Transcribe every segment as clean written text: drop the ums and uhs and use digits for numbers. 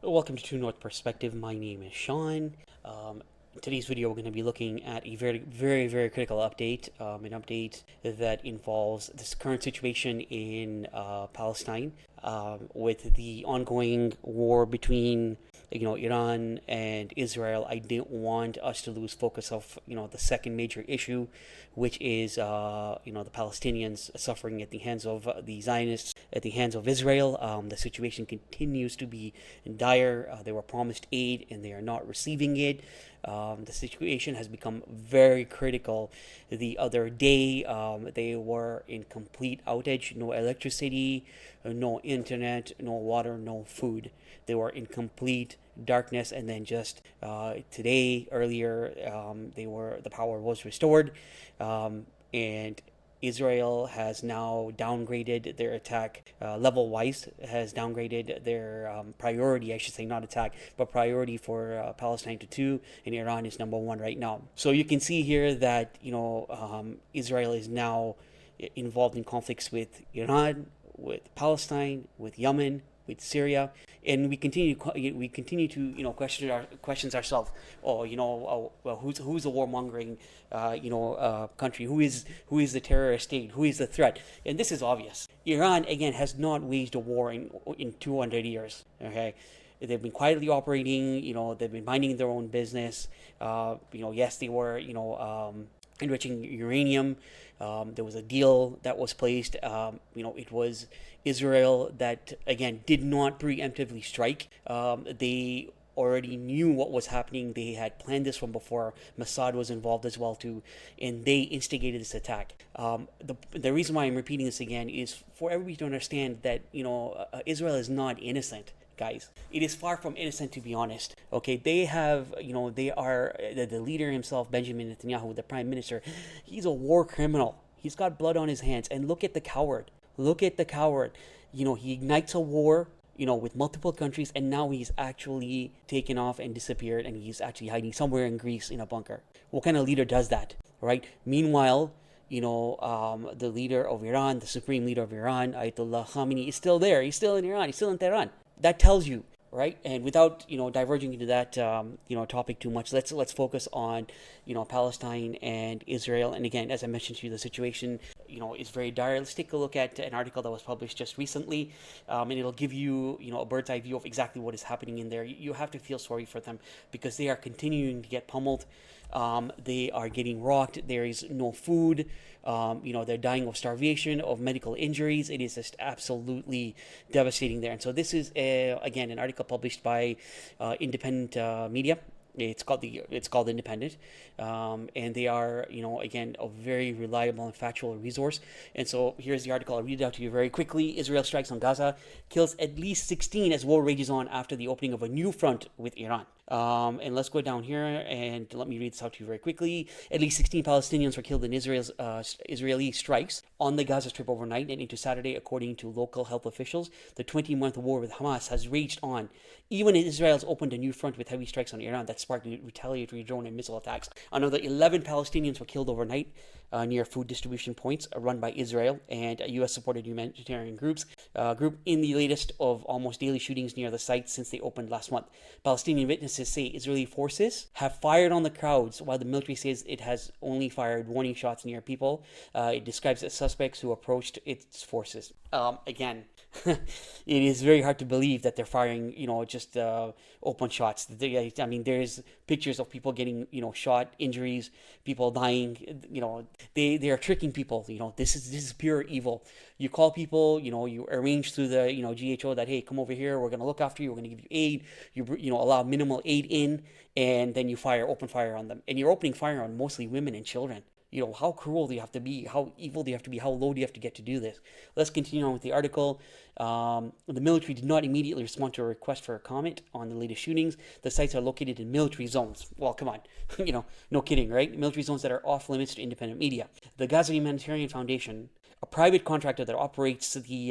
Welcome to True North Perspective. My name is Sean. In today's video, we're going to be looking at a very critical update, an update that involves this current situation in Palestine, with the ongoing war between Iran and Israel. I didn't want us to lose focus of the second major issue, which is the Palestinians suffering at the hands of the Zionists, at the hands of Israel. The situation continues to be dire. They were promised aid and they are not receiving it. The situation has become very critical. The other day, they were in complete outage, no electricity, no internet, no water, no food. They were in complete darkness, and then just today, earlier, the power was restored, and Israel has now downgraded their attack level-wise, has downgraded their priority, I should say, not attack, but priority for Palestine to 2, and Iran is number 1 right now. So you can see here that, Israel is now involved in conflicts with Iran, with Palestine, with Yemen, with Syria, and we continue to questions ourselves. Well, who's the warmongering country? Who is the terrorist state? Who is the threat? And this is obvious. Iran again has not waged a war in 200 years. Okay. They've been quietly operating. They've been minding their own business. Yes, they were enriching uranium. There was a deal that was placed. It was Israel that, again, did not preemptively strike. They already knew what was happening. They had planned this from before. Mossad was involved as well too, and they instigated this attack. The reason why I'm repeating this again is for everybody to understand that Israel is not innocent. Guys, it is far from innocent, to be honest. Okay, they have, they are the leader himself, Benjamin Netanyahu, the prime minister. He's a war criminal. He's got blood on his hands. And look at the coward. Look at the coward. He ignites a war, with multiple countries, and now he's actually taken off and disappeared, and he's actually hiding somewhere in Greece in a bunker. What kind of leader does that, right? Meanwhile, the leader of Iran, the supreme leader of Iran, Ayatollah Khamenei, is still there. He's still in Iran. He's still in Tehran. That tells you, right? And without diverging into that topic too much, let's focus on Palestine and Israel. And again, as I mentioned to you, the situation is very dire. Let's take a look at an article that was published just recently, and it'll give you a bird's eye view of exactly what is happening in there. You have to feel sorry for them because they are continuing to get pummeled. They are getting rocked. There is no food. They're dying of starvation, of medical injuries. It is just absolutely devastating there. And so this is again an article published by independent media. It's called Independent, and they are again a very reliable and factual resource. And so here's the article. I'll read it out to you very quickly. Israel strikes on Gaza, kills at least 16 as war rages on after the opening of a new front with Iran. And let's go down here and let me read this out to you very quickly. At least 16 Palestinians were killed in Israeli strikes on the Gaza Strip overnight and into Saturday, according to local health officials. The 20-month war with Hamas has raged on, even as Israel's opened a new front with heavy strikes on Iran that sparked retaliatory drone and missile attacks. Another 11 Palestinians were killed overnight near food distribution points run by Israel and U.S.-supported humanitarian group in the latest of almost daily shootings near the site since they opened last month. Palestinian witnesses say Israeli forces have fired on the crowds, while the military says it has only fired warning shots near people. It describes the suspects who approached its forces. Again, it is very hard to believe that they're firing, just open shots. There's pictures of people getting, shot, injuries, people dying. They are tricking people. This is pure evil. You call people, you arrange through the, GHO that, hey, come over here. We're going to look after you. We're going to give you aid. You allow minimal aid in, and then you open fire on them. And you're opening fire on mostly women and children. How cruel do you have to be? How evil do you have to be? How low do you have to get to do this? Let's continue on with the article. The military did not immediately respond to a request for a comment on the latest shootings. The sites are located in military zones. Well, come on. No kidding, right? Military zones that are off limits to independent media. The Gaza Humanitarian Foundation, a private contractor that operates the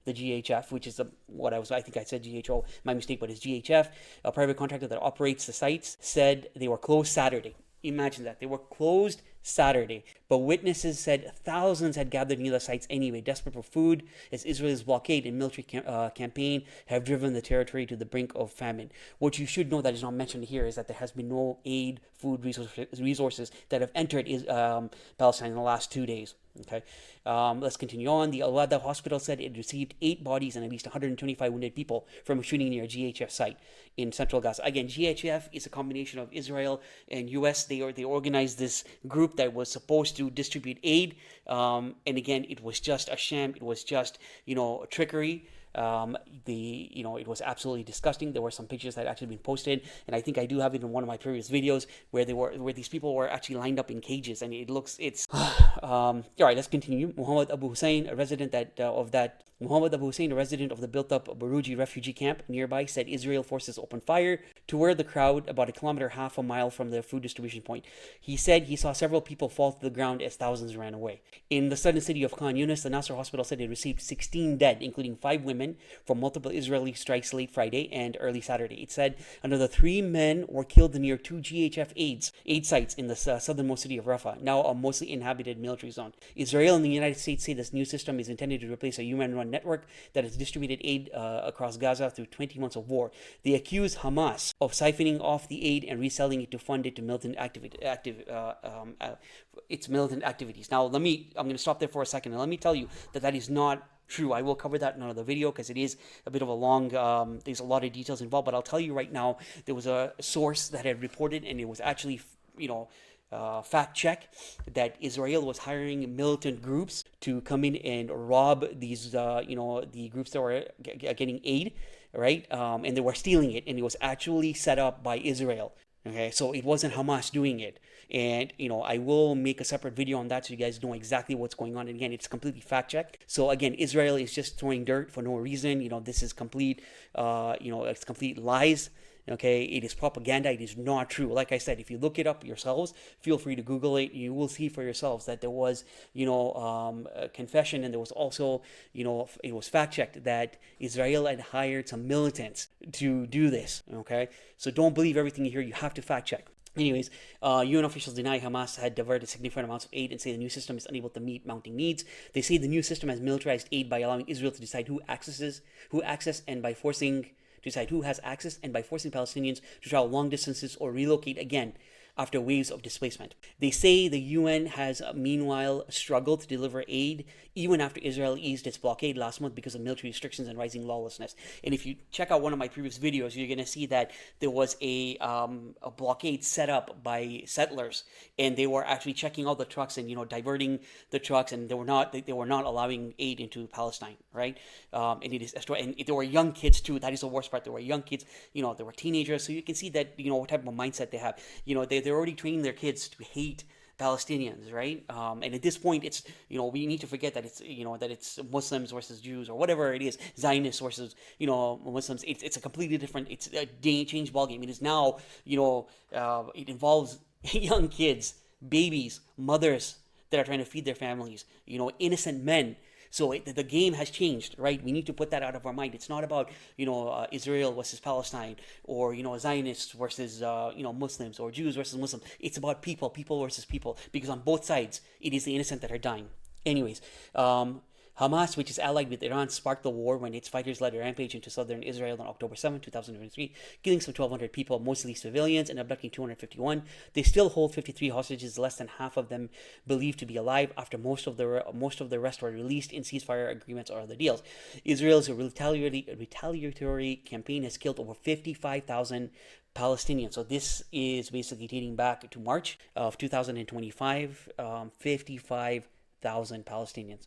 GHF, which is I think I said GHO, my mistake, but it's GHF, a private contractor that operates the sites, said they were closed Saturday. Imagine that. They were closed Saturday. But witnesses said thousands had gathered near the sites anyway, desperate for food, as Israel's blockade and military campaign have driven the territory to the brink of famine. What you should know that is not mentioned here is that there has been no aid, food, resources that have entered Palestine in the last 2 days. Okay, let's continue on. The Al-Wada hospital said it received 8 bodies and at least 125 wounded people from a shooting near a GHF site in central Gaza. Again, GHF is a combination of Israel and US. They organized this group that was supposed to distribute aid, and again, it was just a sham. It was just trickery. It was absolutely disgusting. There were some pictures that had actually been posted, and I think I do have it in one of my previous videos where these people were actually lined up in cages, and it's all right. Let's continue. Muhammad Abu Hussein, a resident of the built-up Baruji refugee camp nearby, said Israel forces opened fire toward the crowd about a kilometer, half a mile from the food distribution point. He said he saw several people fall to the ground as thousands ran away. In the southern city of Khan Yunis, the Nasser hospital said it received 16 dead, including 5 women, from multiple Israeli strikes late Friday and early Saturday. It said another 3 men were killed near 2 GHF aid sites in the southernmost city of Rafah, now a mostly inhabited military zone. Israel and the United States say this new system is intended to replace a UN-run network that has distributed aid across Gaza through 20 months of war. They accuse Hamas of siphoning off the aid and reselling it to fund it to militant its militant activities. Now, I'm going to stop there for a second, and let me tell you that is not true. I will cover that in another video because it is a bit of a long, there's a lot of details involved, but I'll tell you right now, there was a source that had reported, and it was actually, fact check, that Israel was hiring militant groups to come in and rob these, the groups that were getting aid, right? And they were stealing it, and it was actually set up by Israel. Okay, so it wasn't Hamas doing it. And, I will make a separate video on that so you guys know exactly what's going on. And again, it's completely fact-checked. So again, Israel is just throwing dirt for no reason. This is complete, it's complete lies. Okay, it is propaganda. It is not true. Like I said, if you look it up yourselves, feel free to Google it. You will see for yourselves that there was, a confession, and there was also, it was fact-checked that Israel had hired some militants to do this. Okay, so don't believe everything you hear. You have to fact-check. Anyways, UN officials deny Hamas had diverted significant amounts of aid and say the new system is unable to meet mounting needs. They say the new system has militarized aid by allowing Israel to decide who has access, and by forcing Palestinians to travel long distances or relocate again after waves of displacement. They say the UN has meanwhile struggled to deliver aid even after Israel eased its blockade last month because of military restrictions and rising lawlessness. And if you check out one of my previous videos, you're going to see that there was a blockade set up by settlers, and they were actually checking all the trucks and diverting the trucks, and they were not allowing aid into Palestine, right? And it is and there were young kids too. That is the worst part. There were young kids, they were teenagers, so you can see that what type of mindset they have. They're already training their kids to hate Palestinians, right? And at this point, it's we need to forget that it's Muslims versus Jews, or whatever it is, Zionists versus Muslims. It's a completely different. It's a change ballgame. It is now it involves young kids, babies, mothers that are trying to feed their families. Innocent men. So the game has changed, right? We need to put that out of our mind. It's not about, Israel versus Palestine, or, Zionists versus, Muslims, or Jews versus Muslims. It's about people versus people, because on both sides, it is the innocent that are dying. Anyways, Hamas, which is allied with Iran, sparked the war when its fighters led a rampage into southern Israel on October 7, 2023, killing some 1,200 people, mostly civilians, and abducting 251. They still hold 53 hostages, less than half of them believed to be alive, after most of the rest were released in ceasefire agreements or other deals. Israel's retaliatory campaign has killed over 55,000 Palestinians. So this is basically dating back to March of 2025, 55,000 Palestinians.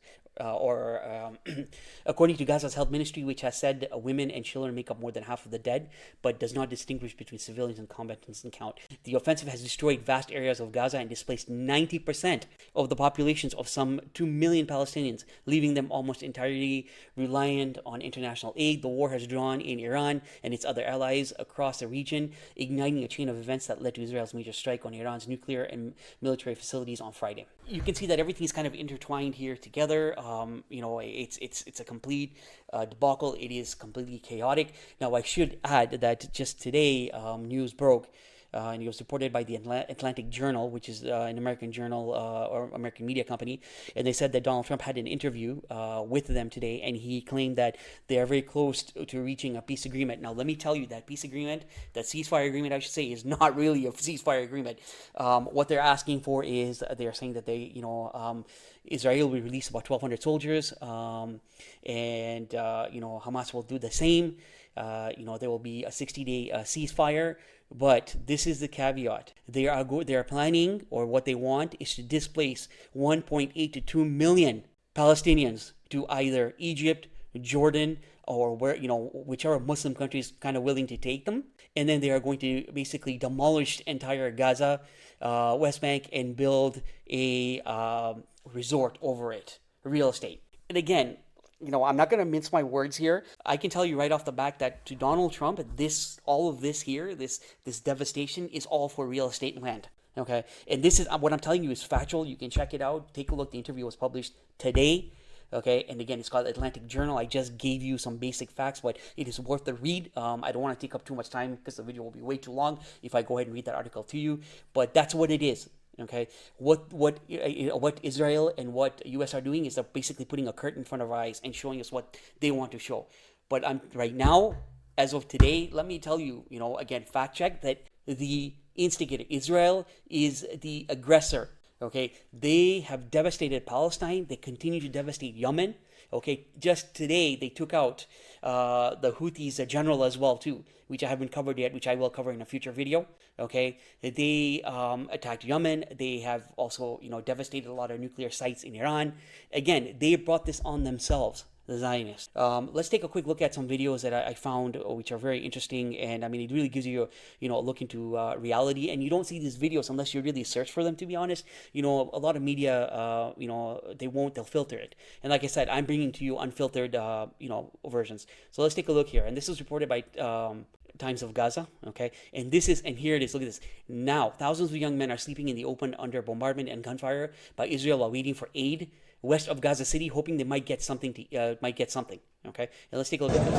According to Gaza's health ministry, which has said women and children make up more than half of the dead, but does not distinguish between civilians and combatants in count. The offensive has destroyed vast areas of Gaza and displaced 90% of the populations of some 2 million Palestinians, leaving them almost entirely reliant on international aid. The war has drawn in Iran and its other allies across the region, igniting a chain of events that led to Israel's major strike on Iran's nuclear and military facilities on Friday. You can see that everything is kind of intertwined here together. It's a complete debacle. It is completely chaotic. Now, I should add that just today, news broke and it was reported by the Atlantic Journal, which is an American journal or American media company. And they said that Donald Trump had an interview with them today, and he claimed that they are very close to reaching a peace agreement. Now, let me tell you, that peace agreement, that ceasefire agreement, I should say, is not really a ceasefire agreement. What they're asking for is they're saying that they, Israel will release about 1,200 soldiers, and Hamas will do the same. There will be a 60-day ceasefire, but this is the caveat. They are planning, or what they want is to displace 1.8 to 2 million Palestinians to either Egypt, Jordan, or whichever Muslim countries kind of willing to take them. And then they are going to basically demolish entire Gaza, West Bank, and build a resort over it, real estate. And again, I'm not going to mince my words here. I can tell you right off the bat that to Donald Trump, all of this here, this devastation is all for real estate land. Okay, and this is what I'm telling you is factual. You can check it out. Take a look. The interview was published today. Okay, and again, it's called Atlantic Journal. I just gave you some basic facts, but it is worth the read. I don't want to take up too much time because the video will be way too long if I go ahead and read that article to you. But that's what it is. Okay, what Israel and what U.S. are doing is they're basically putting a curtain in front of our eyes and showing us what they want to show. But right now, as of today, let me tell you, again, fact check that the instigator, Israel, is the aggressor. Okay, they have devastated Palestine. They continue to devastate Yemen. Okay, just today they took out the Houthis general as well too, which I haven't covered yet, which I will cover in a future video. Okay, they attacked Yemen. They have also devastated a lot of nuclear sites in Iran. Again, they brought this on themselves, the Zionists. Let's take a quick look at some videos that I found, which are very interesting, and I mean, it really gives you a look into reality. And you don't see these videos unless you really search for them. To be honest, a lot of media, they'll filter it. And like I said, I'm bringing to you unfiltered, versions. So let's take a look here. And this was reported by Times of Gaza. Okay, and here it is. Look at this. Now, thousands of young men are sleeping in the open under bombardment and gunfire by Israel while waiting for aid west of Gaza City, hoping they might get something. Okay, and let's take a look at this.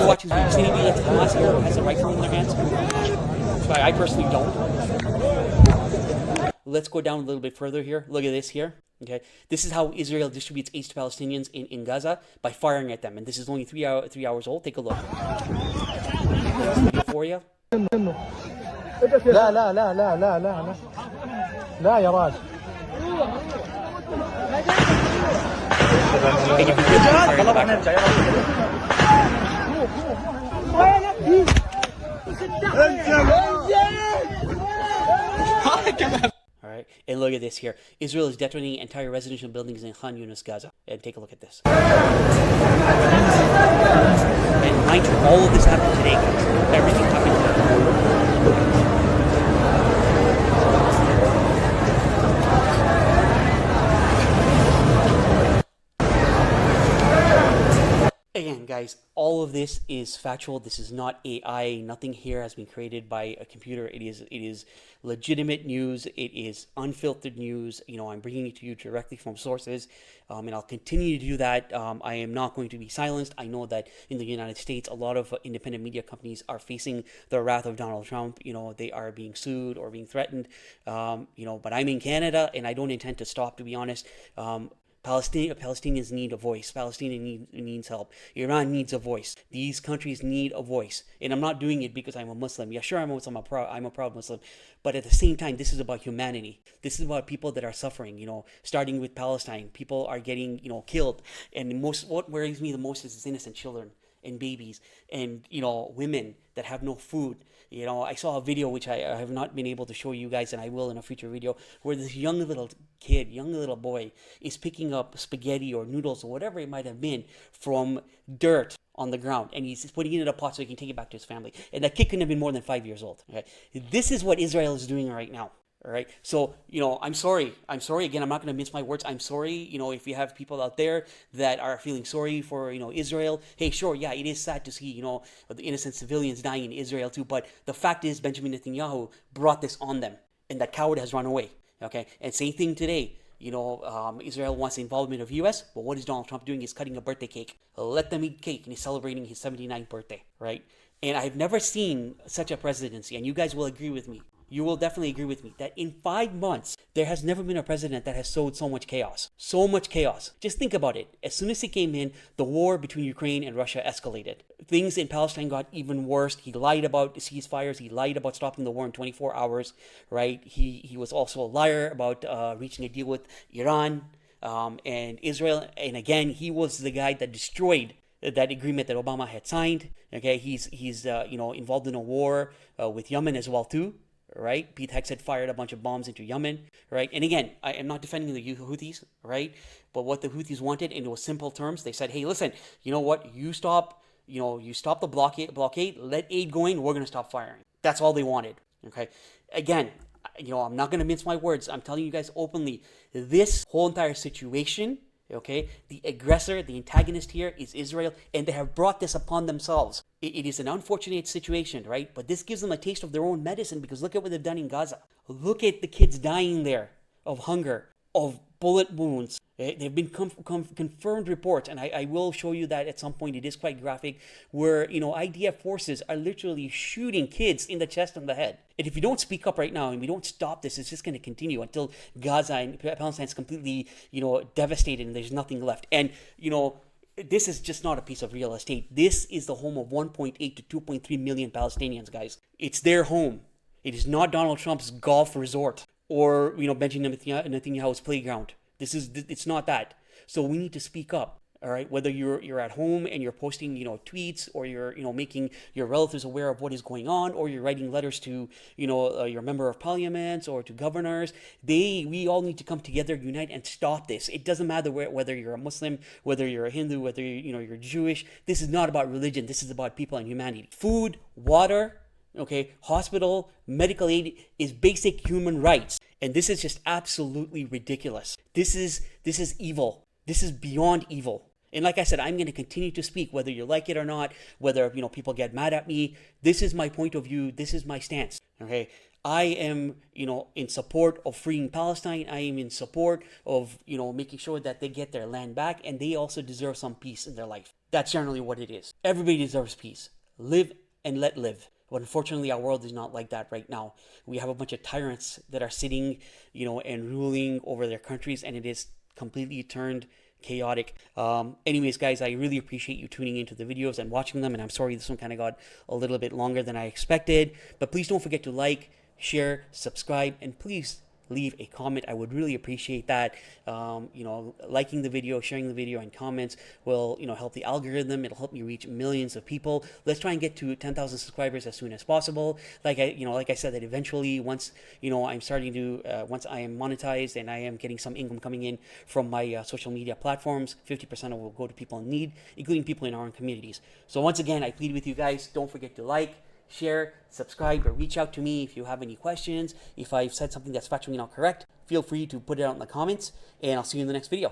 Watching this video, see anybody Hamas here has a rifle in their hands? But I personally don't. Let's go down a little bit further here. Look at this here. Okay, this is how Israel distributes aid to Palestinians in Gaza, by firing at them. And this is only 3 hours old. Take a look. For you. لا لا لا لا لا لا لا يا راجل. يلا نرجع يلا. All right, and look at this here. Israel is detonating entire residential buildings in Khan Yunis, Gaza. And take a look at this. And mind you, all of this happened today, guys. Everything happened today. Again, guys, all of this is factual. This is not AI. Nothing here has been created by a computer. It is legitimate news. It is unfiltered news. I'm bringing it to you directly from sources, and I'll continue to do that. I am not going to be silenced. I know that in the United States, a lot of independent media companies are facing the wrath of Donald Trump. They are being sued or being threatened. But I'm in Canada, and I don't intend to stop, to be honest. Palestinians need a voice. Palestine needs help. Iran needs a voice. These countries need a voice. And I'm not doing it because I'm a Muslim. Yeah, sure, I'm a proud Muslim. But at the same time, this is about humanity. This is about people that are suffering, starting with Palestine. People are getting, killed. And what worries me the most is innocent children and babies and, women that have no food. I saw a video which I have not been able to show you guys, and I will in a future video, where this young little boy is picking up spaghetti or noodles or whatever it might have been from dirt on the ground, and he's putting it in a pot so he can take it back to his family. And that kid couldn't have been more than 5 years old. Okay? This is what Israel is doing right now. All right. So, I'm sorry. Again, I'm not going to mince my words. I'm sorry. If you have people out there that are feeling sorry for, Israel. Hey, sure. Yeah, it is sad to see, the innocent civilians dying in Israel too. But the fact is, Benjamin Netanyahu brought this on them, and that coward has run away. Okay. And same thing today. Israel wants the involvement of U.S., but what is Donald Trump doing? He's cutting a birthday cake. Let them eat cake, and he's celebrating his 79th birthday, right? And I've never seen such a presidency, and you guys will agree with me. You will definitely agree with me that in 5 months, there has never been a president that has sowed so much chaos. So much chaos. Just think about it. As soon as he came in, the war between Ukraine and Russia escalated. Things in Palestine got even worse. He lied about ceasefires. He lied about stopping the war in 24 hours, right? He was also a liar about reaching a deal with Iran and Israel. And again, he was the guy that destroyed that agreement that Obama had signed. Okay, he's involved in a war with Yemen as well too. Right? Pete Hegseth fired a bunch of bombs into Yemen, right? And again, I am not defending the Houthis, right? But what the Houthis wanted in those simple terms, they said, hey, listen, you know what? You stop the blockade, let aid go in, we're going to stop firing. That's all they wanted, okay? Again, I'm not going to mince my words. I'm telling you guys openly, this whole entire situation, okay, the aggressor, the antagonist here is Israel, and they have brought this upon themselves. It is an unfortunate situation, right? But this gives them a taste of their own medicine, because look at what they've done in Gaza. Look at the kids dying there of hunger, of bullet wounds. They've been confirmed reports, and I will show you that at some point. It is quite graphic, where IDF forces are literally shooting kids in the chest and the head. And if you don't speak up right now and we don't stop this, it's just going to continue until Gaza and Palestine is completely devastated and there's nothing left. And this is just not a piece of real estate. This is the home of 1.8 to 2.3 million Palestinians, guys. It's their home. It is not Donald Trump's golf resort or Benjamin Netanyahu's playground. It's not that. So we need to speak up. All right, whether you're at home and you're posting tweets, or you're making your relatives aware of what is going on, or you're writing letters to your member of parliament or to governors, we all need to come together, unite, and stop this. It doesn't matter whether you're a Muslim, whether you're a Hindu, whether you're Jewish. This is not about religion. This is about people and humanity. Food, water, okay, hospital, medical aid is basic human rights, and this is just absolutely ridiculous. This is evil. This is beyond evil. And like I said, I'm going to continue to speak, whether you like it or not, whether people get mad at me. This is my point of view. This is my stance. Okay, I am in support of freeing Palestine. I am in support of making sure that they get their land back, and they also deserve some peace in their life. That's generally what it is. Everybody deserves peace. Live and let live. But unfortunately, our world is not like that right now. We have a bunch of tyrants that are sitting, and ruling over their countries, and it is completely turned chaotic. Anyways, guys, I really appreciate you tuning into the videos and watching them, and I'm sorry this one kind of got a little bit longer than I expected, but please don't forget to like, share, subscribe, and please leave a comment. I would really appreciate that. Liking the video, sharing the video, and comments will help the algorithm. It'll help me reach millions of people. Let's try and get to 10,000 subscribers as soon as possible. Like I said, that eventually once I'm starting to once I am monetized and I am getting some income coming in from my social media platforms, 50% will go to people in need, including people in our own communities. So once again, I plead with you guys, don't forget to like, share, subscribe, or reach out to me if you have any questions. If I've said something that's factually not correct, feel free to put it out in the comments, and I'll see you in the next video.